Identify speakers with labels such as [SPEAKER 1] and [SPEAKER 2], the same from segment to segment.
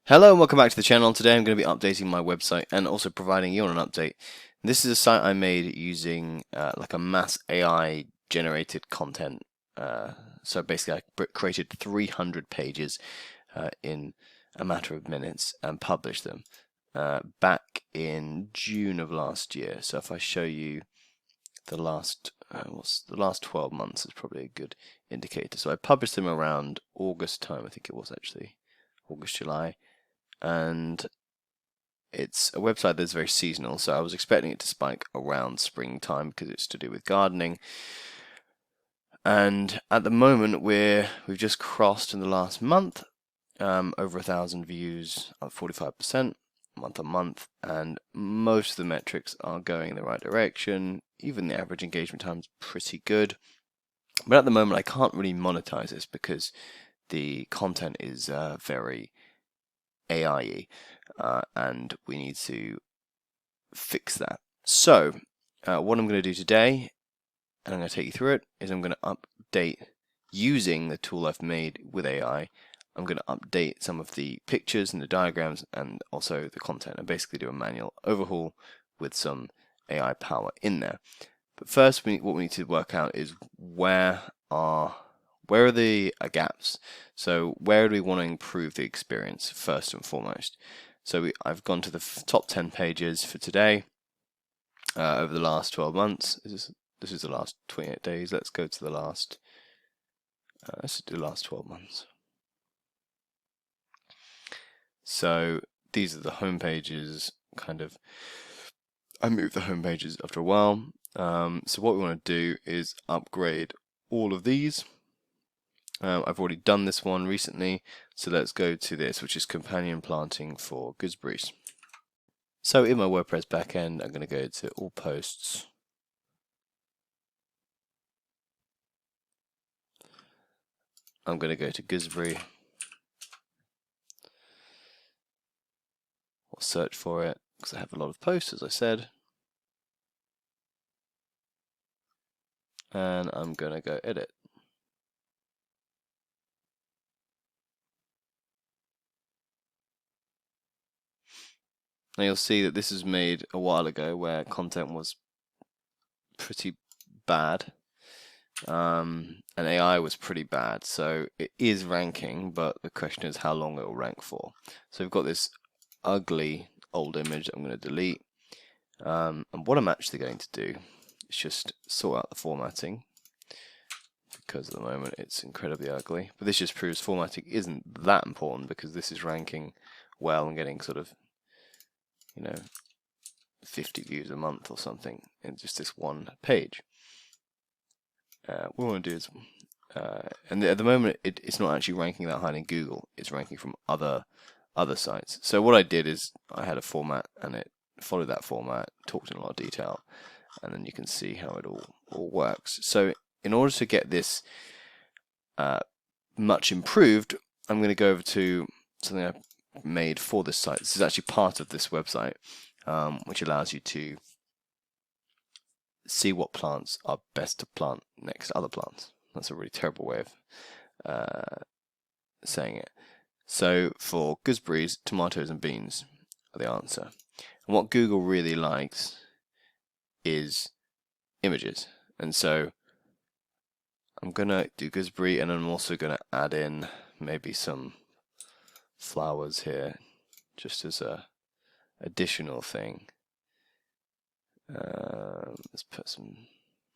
[SPEAKER 1] Hello and welcome back to the channel. Today I'm going to be updating my website and also providing you on an update. This is a site I made using like a mass AI generated content. So basically I created 300 pages in a matter of minutes and published them back in June of last year. So if I show you the last 12 months is probably a good indicator. So I published them around August time, I think it was actually August, July. And it's a website that's very seasonal, so I was expecting it to spike around springtime because it's to do with gardening. And at the moment we've just crossed in the last month over 1,000 views, up 45% month on month, and most of the metrics are going in the right direction. Even the average engagement time is pretty good. But at the moment I can't really monetize this because the content is very AI-y, and we need to fix that. So what I'm going to do today, and I'm going to take you through it, is I'm going to update using the tool I've made with AI. I'm going to update some of the pictures and the diagrams and also the content, and basically do a manual overhaul with some AI power in there. But first, what we need to work out is where are the gaps? So where do we want to improve the experience first and foremost? So I've gone to the top 10 pages for today over the last 12 months. This is the last 28 days. Let's go to the last, let's do the last 12 months. So these are the home pages, kind of. I moved the home pages after a while. So what we want to do is upgrade all of these. I've already done this one recently, so let's go to this, which is companion planting for gooseberries. So in my WordPress backend, I'm going to go to all posts. I'm going to go to gooseberry. I'll search for it because I have a lot of posts, as I said. And I'm going to go edit. Now you'll see that this was made a while ago where content was pretty bad. And AI was pretty bad, so it is ranking, but the question is how long it will rank for. So we've got this ugly old image that I'm going to delete, and what I'm actually going to do is just sort out the formatting, because at the moment it's incredibly ugly. But this just proves formatting isn't that important, because this is ranking well and getting sort of, 50 views a month or something in just this one page. What we want to do is, and at the moment it's not actually ranking that high in Google, it's ranking from other sites. So what I did is I had a format and it followed that format, talked in a lot of detail, and then you can see how it all works. So in order to get this much improved, I'm going to go over to something I made for this site. This is actually part of this website, which allows you to see what plants are best to plant next to other plants. That's a really terrible way of saying it. So for gooseberries, tomatoes and beans are the answer. And what Google really likes is images. And so I'm going to do gooseberry, and I'm also going to add in maybe some flowers here just as a additional thing. Let's put some,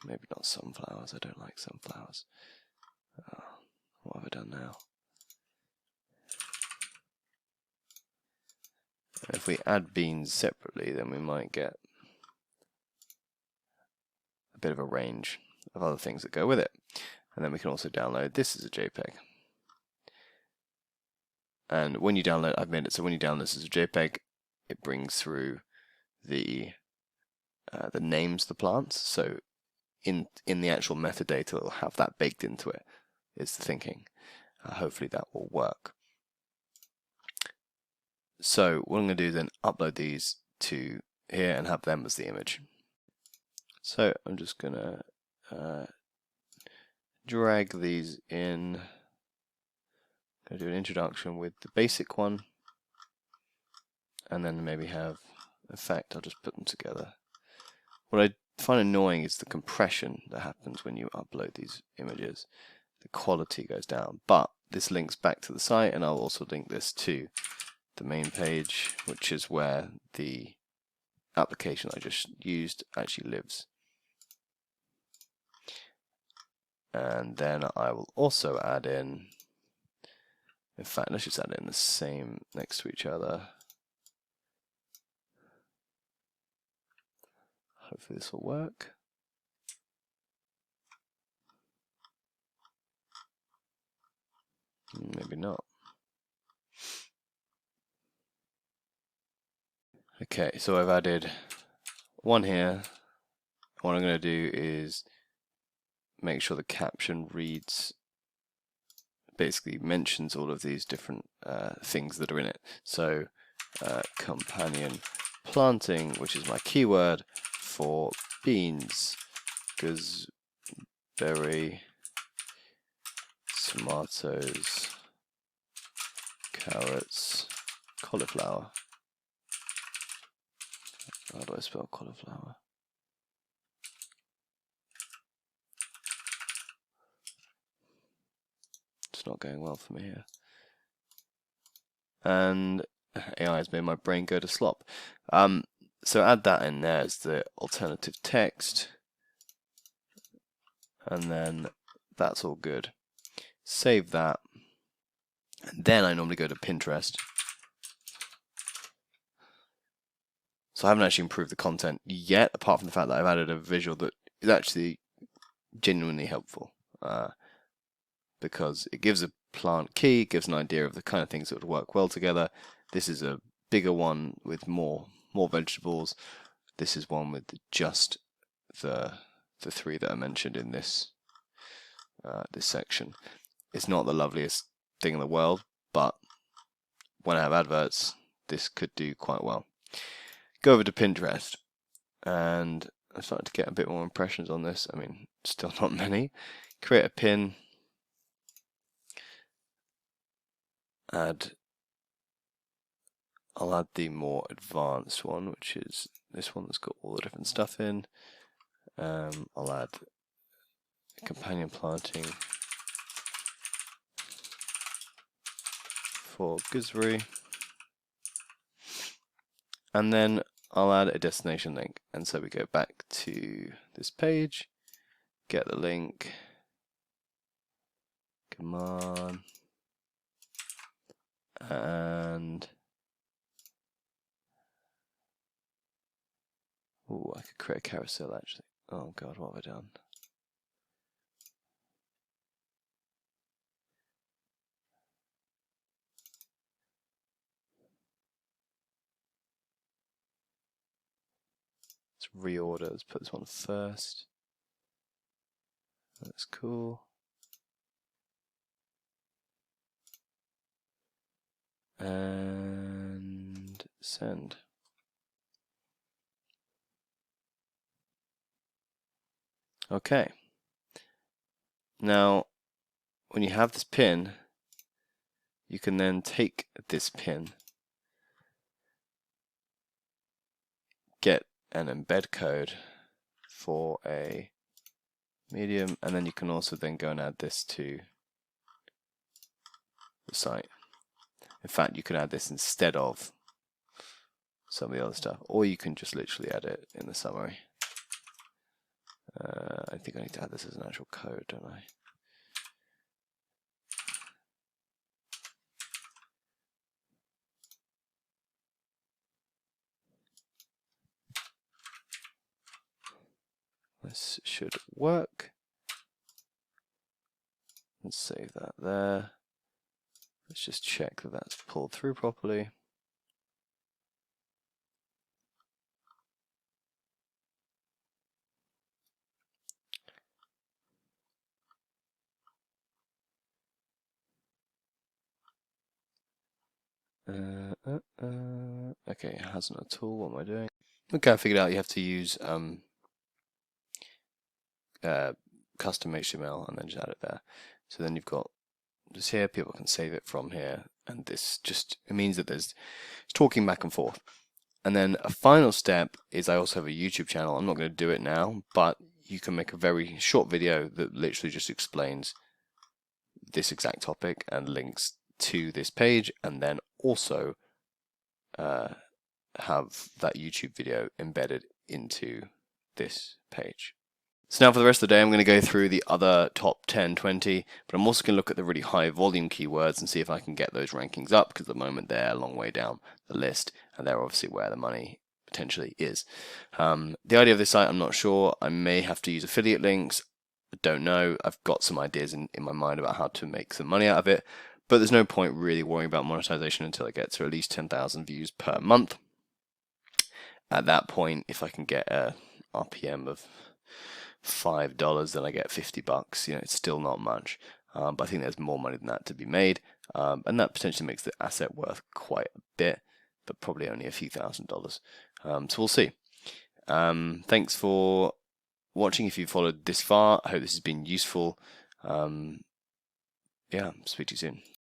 [SPEAKER 1] maybe not sunflowers, I don't like sunflowers. What have I done now? If we add beans separately, then we might get a bit of a range of other things that go with it. And then we can also download this as a JPEG. And when you download, I've made it so when you download this as a JPEG, it brings through the names of the plants. So in the actual metadata, it'll have that baked into it, is the thinking. Hopefully that will work. So what I'm going to do is then upload these to here and have them as the image. So I'm just going to drag these in. I'm going to do an introduction with the basic one. and then maybe have effect. I'll just put them together. What I find annoying is the compression that happens when you upload these images. The quality goes down, but this links back to the site, and I'll also link this to the main page, which is where the application I just used actually lives. And then I will also add in fact, let's just add it in the same next to each other. Hopefully this will work. Maybe not. Okay, so I've added one here. What I'm going to do is make sure the caption reads, basically mentions all of these different things that are in it. So companion planting, which is my keyword for beans, gooseberry, tomatoes, carrots, cauliflower. How do I spell cauliflower? It's not going well for me here. And AI has made my brain go to slop. So add that in there as the alternative text. And then that's all good. Save that. And then I normally go to Pinterest. So I haven't actually improved the content yet, apart from the fact that I've added a visual that is actually genuinely helpful. Because it gives a plant key, gives an idea of the kind of things that would work well together. This is a bigger one with more vegetables. This is one with just the three that are mentioned in this this section. It's not the loveliest thing in the world, but when I have adverts, this could do quite well. Go over to Pinterest, and I'm starting to get a bit more impressions on this. I mean, still not many. Create a pin. I'll add the more advanced one, which is this one that's got all the different stuff in. I'll add companion planting for gooseberry. And then I'll add a destination link. And so we go back to this page, get the link. Come on. And oh, I could create a carousel actually. Oh god, what have I done? Let's reorder. Let's put this one first. That's cool. And send. Okay. Now, when you have this pin, you can then take this pin, get an embed code for a medium, and then you can also then go and add this to the site. In fact, you can add this instead of some of the other stuff, or you can just literally add it in the summary. I think I need to add this as an actual code, don't I? This should work. Let's save that there. Let's just check that that's pulled through properly. Okay, it hasn't at all. What am I doing? Okay, I figured out you have to use custom HTML and then just add it there. So then you've got this here. People can save it from here, and this just, it means that there's talking back and forth. And then a final step is I also have a YouTube channel. I'm not going to do it now, but you can make a very short video that literally just explains this exact topic and links to this page, and then also have that YouTube video embedded into this page. So now for the rest of the day, I'm going to go through the other top 10, 20, but I'm also going to look at the really high volume keywords and see if I can get those rankings up, because at the moment they're a long way down the list, and they're obviously where the money potentially is. The idea of this site, I'm not sure. I may have to use affiliate links. I don't know. I've got some ideas in my mind about how to make some money out of it, but there's no point really worrying about monetization until I get to at least 10,000 views per month. At that point, if I can get a RPM of $5, then I get $50. You know, it's still not much, but I think there's more money than that to be made, and that potentially makes the asset worth quite a bit, but probably only a few $1,000s. So we'll see. Thanks for watching. If you've followed this far, I hope this has been useful. Yeah, speak to you soon.